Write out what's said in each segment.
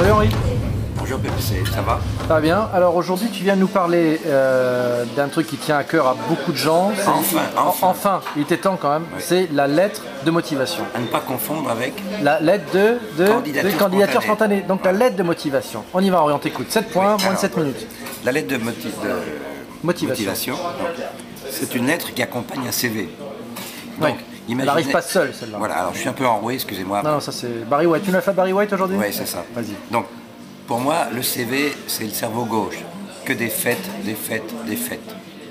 Salut Henri. Bonjour PPC, ça va? Ça va bien. Alors aujourd'hui tu viens nous parler d'un truc qui tient à cœur à beaucoup de gens. Enfin, il était temps quand même. Oui. C'est la lettre de motivation. À ne pas confondre avec la lettre de candidature spontanée. Donc la lettre de motivation. On y va Henri, on t'écoute. 7 points, moins de 7 minutes. La lettre de motivation, c'est une lettre qui accompagne un CV. Donc, elle n'arrive pas seule celle-là. Voilà, alors je suis un peu enroué, excusez-moi. Non, ça c'est Barry White. Tu l'as fait Barry White aujourd'hui? Oui, c'est ça. Vas-y. Donc, pour moi, le CV, c'est le cerveau gauche. Que des faits, des faits, des faits.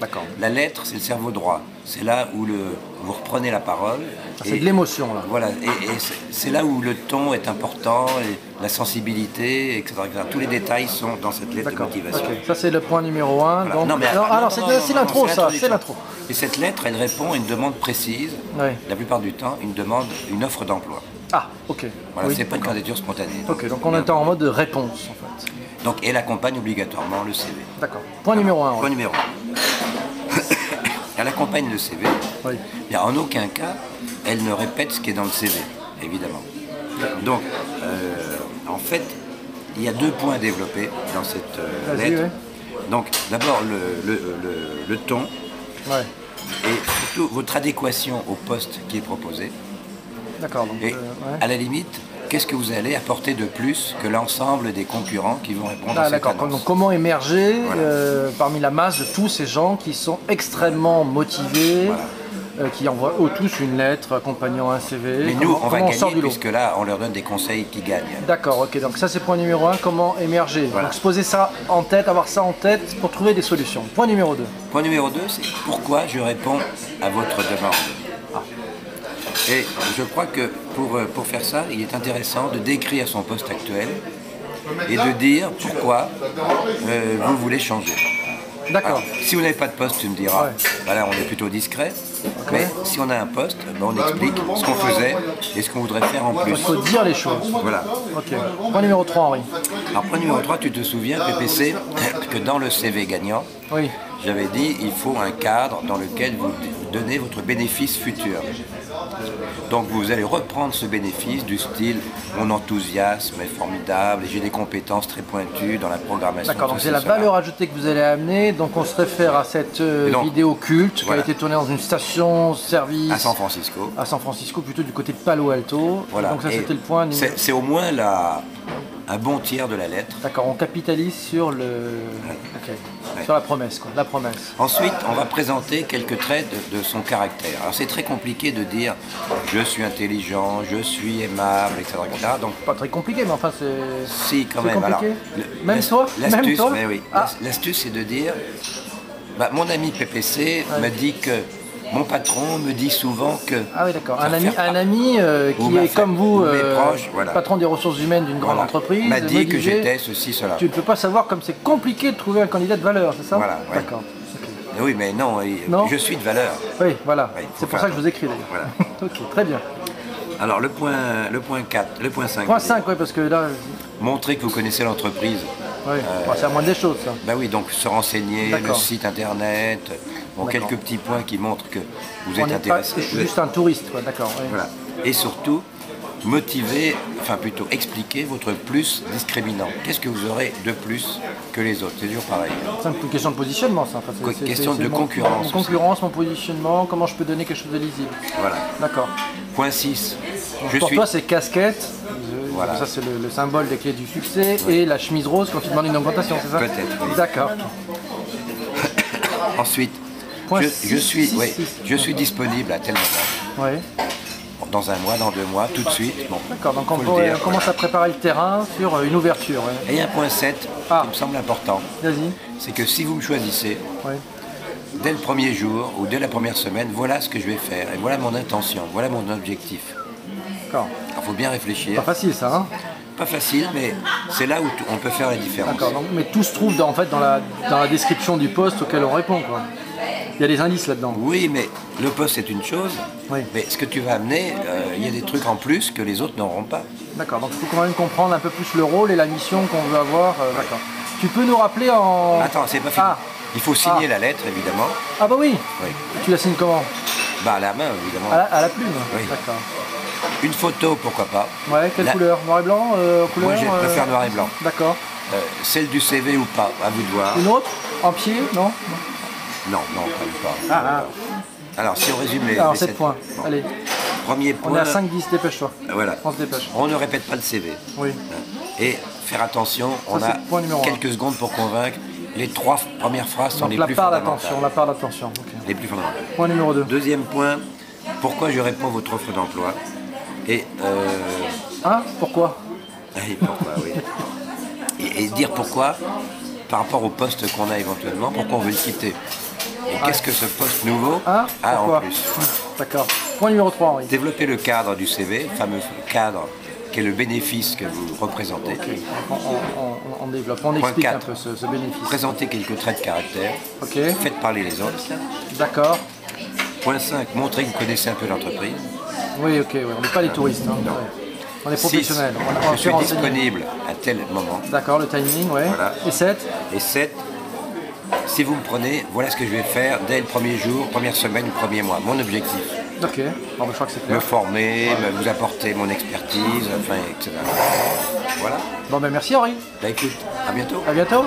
D'accord. La lettre, c'est le cerveau droit. C'est là où vous reprenez la parole. C'est de l'émotion, là. Voilà, et c'est là où le ton est important, et la sensibilité, etc., etc. Tous les détails sont dans cette lettre de motivation. Okay. Ça, c'est le point numéro 1. Voilà. Donc... Non, c'est l'intro, ça. C'est l'intro. Et cette lettre, elle répond à une demande précise. Oui. La plupart du temps, une offre d'emploi. Ah, ok. Voilà, c'est pas une candidature spontanée. Ok, donc on est en mode de réponse, en fait. Donc, elle accompagne obligatoirement le CV. D'accord. Point numéro 1. Point numéro 1. Elle accompagne le CV. Oui. Et en aucun cas, elle ne répète ce qui est dans le CV, évidemment. Donc, en fait, il y a 2 points à développer dans cette lettre. Ouais. Donc, d'abord, le ton. Ouais. Et surtout, votre adéquation au poste qui est proposé. D'accord. Et à la limite, qu'est-ce que vous allez apporter de plus que l'ensemble des concurrents qui vont répondre à cette annonce? Donc comment émerger parmi la masse de tous ces gens qui sont extrêmement motivés, qui envoient tous une lettre accompagnant un CV. Mais nous, on va gagner puisque là, on leur donne des conseils qui gagnent. D'accord, ok. Donc ça, c'est point numéro 1, comment émerger. Donc se poser ça en tête, avoir ça en tête pour trouver des solutions. Point numéro 2. Point numéro 2, c'est pourquoi je réponds à votre demande. Et je crois que pour faire ça, il est intéressant de décrire son poste actuel et de dire pourquoi vous voulez changer. D'accord. Si vous n'avez pas de poste, tu me diras, voilà, on est plutôt discret. Okay. Mais si on a un poste, on explique ce qu'on faisait et ce qu'on voudrait faire en plus. Il faut dire les choses. Voilà. Ok. Point numéro 3, Henri. Alors, point numéro 3, tu te souviens, PPC, que dans le CV gagnant, j'avais dit il faut un cadre dans lequel vous donnez votre bénéfice futur. Donc vous allez reprendre ce bénéfice du style « mon enthousiasme est formidable et j'ai des compétences très pointues dans la programmation ». D'accord, donc c'est la valeur ajoutée que vous allez amener. Donc on se réfère à cette vidéo culte qui a été tournée dans une station-service à San Francisco. À San Francisco, plutôt du côté de Palo Alto. Voilà. Donc ça c'était le point numéro... C'est au moins un bon tiers de la lettre. D'accord, on capitalise sur sur la promesse, quoi. La promesse. Ensuite, on va présenter quelques traits de son caractère. Alors c'est très compliqué de dire je suis intelligent, je suis aimable, etc. Donc pas très compliqué, mais enfin c'est. Si quand même. Alors, même toi. L'astuce, mais oui. L'astuce, c'est de dire mon ami PPC me dit que. Mon patron me dit souvent que... Ah oui, d'accord. Un ami qui est comme vous, patron des ressources humaines d'une grande entreprise, m'a dit que j'étais ceci, cela. Tu ne peux pas savoir comme c'est compliqué de trouver un candidat de valeur, c'est ça? Voilà, d'accord. Okay. Oui, mais non, je suis de valeur. Oui, voilà. C'est pour ça que je vous écris d'ailleurs. Voilà. Ok, très bien. Alors le point 4, le point 5. Point 5, oui, parce que là... Montrer que vous connaissez l'entreprise. Oui, c'est à moins des choses, ça. Ben oui, donc se renseigner, le site internet, quelques petits points qui montrent que vous êtes intéressé. Je suis juste un touriste, quoi, d'accord. Oui. Voilà. Et surtout, motiver, enfin plutôt expliquer votre plus discriminant. Qu'est-ce que vous aurez de plus que les autres? C'est toujours pareil. C'est une question de positionnement, ça. Enfin, question de concurrence. Mon concurrence, mon positionnement, comment je peux donner quelque chose de lisible. Voilà. D'accord. Point 6. Pour toi, c'est casquette. Voilà. Ça, c'est le symbole des clés du succès. Et la chemise rose quand tu demandes une augmentation, c'est ça? Peut-être. Oui. D'accord. Ensuite, je suis disponible à tel moment. Oui. Dans un mois, dans 2 mois, tout de suite. Bon, d'accord, donc on commence à préparer le terrain sur une ouverture. Ouais. Et un point 7 qui me semble important. Vas-y. C'est que si vous me choisissez, dès le premier jour ou dès la première semaine, voilà ce que je vais faire. Et voilà mon intention, voilà mon objectif. D'accord. Il faut bien réfléchir. Pas facile ça, hein? Pas facile, mais c'est là où on peut faire la différence. D'accord, mais tout se trouve dans la description du poste auquel on répond, quoi. Il y a des indices là-dedans. Oui, mais le poste c'est une chose, mais ce que tu vas amener, il y a des trucs en plus que les autres n'auront pas. D'accord, donc il faut quand même comprendre un peu plus le rôle et la mission qu'on veut avoir. D'accord. Tu peux nous rappeler en... Attends, c'est pas fini. Il faut signer la lettre, évidemment. Ah bah oui. Tu la signes comment? À la main, évidemment. À la plume. Oui. D'accord. Une photo, pourquoi pas. Ouais, quelle couleur? Noir et blanc couleur, moi, je préfère noir et blanc. D'accord. Celle du CV ou pas, à vous de voir. Une autre? En pied? Non? Non, pas. Alors, si on résume les 7 points. Bon. Allez. Premier point. On est à 5-10, dépêche-toi. Voilà. On se dépêche. On ne répète pas le CV. Oui. Et faire attention, on a quelques secondes pour convaincre. Les 3 premières phrases sont les plus fondamentales. La part d'attention. Okay. Les plus fondamentales. Point numéro 2. Deuxième point, pourquoi je réponds à votre offre d'emploi. Et pourquoi? Oui, pourquoi, oui. Et dire pourquoi par rapport au poste qu'on a éventuellement, pourquoi on veut le quitter. Et qu'est-ce que ce poste nouveau a en plus. D'accord. Point numéro 3, Henri. Développer le cadre du CV, le fameux cadre qui est le bénéfice que vous représentez. Okay. On développe, on explique 4, un peu ce bénéfice. Présenter quelques traits de caractère. Okay. Faites parler les autres. D'accord. Point 5, montrer que vous connaissez un peu l'entreprise. Oui, ok, on n'est pas les touristes. Hein. Non. On est professionnels. Je suis disponible à tel moment. D'accord, le timing, ouais. Voilà. Et 7? Et 7, si vous me prenez, voilà ce que je vais faire dès le premier jour, première semaine, premier mois. Mon objectif. Ok, bon, je crois que c'est clair. Me former, vous apporter mon expertise, enfin, etc. Voilà. Bon, ben merci Henri. Bah écoute, à bientôt. À bientôt.